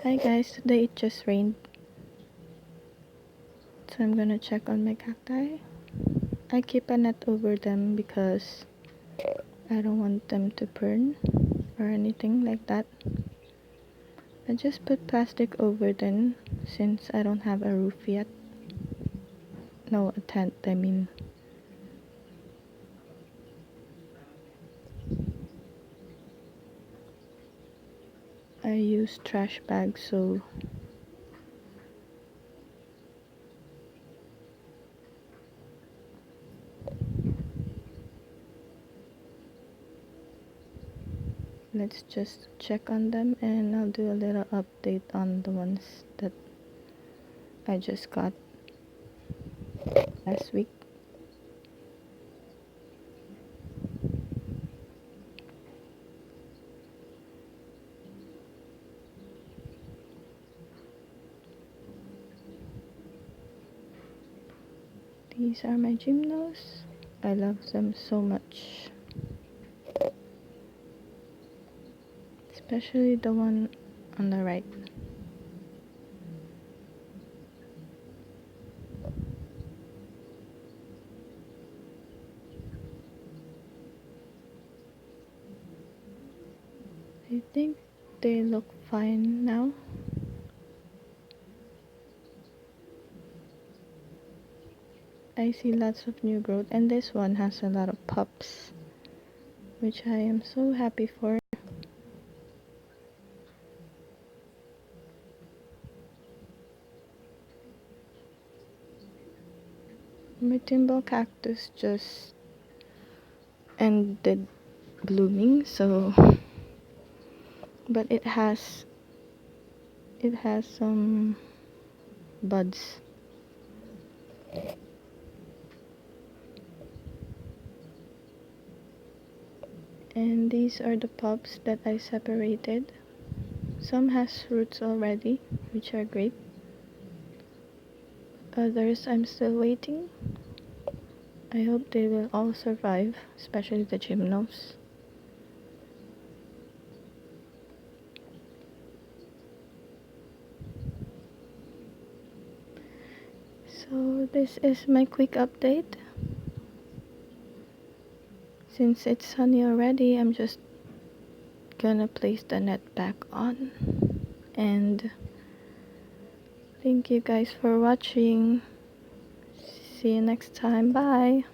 Hi guys, today it just rained, so I'm gonna check on my cacti. I keep a net over them because I don't want them to burn or anything like that. I just put plastic over them since I don't have a roof yet. No, a tent, I mean. I use trash bags, so let's just check on them and I'll do a little update on the ones that I just got last week. These are my gymnos. I love them so much. Especially the one on the right. I think they look fine now. I see lots of new growth, and this one has a lot of pups, which I am so happy for. My timbal cactus just ended blooming, so but it has some buds. And these are the pups that I separated. Some has roots already, which are great. Others I'm still waiting. I hope they will all survive, especially the gymnos. So this is my quick update. Since it's sunny already, I'm just gonna place the net back on. And thank you guys for watching. See you next time. Bye.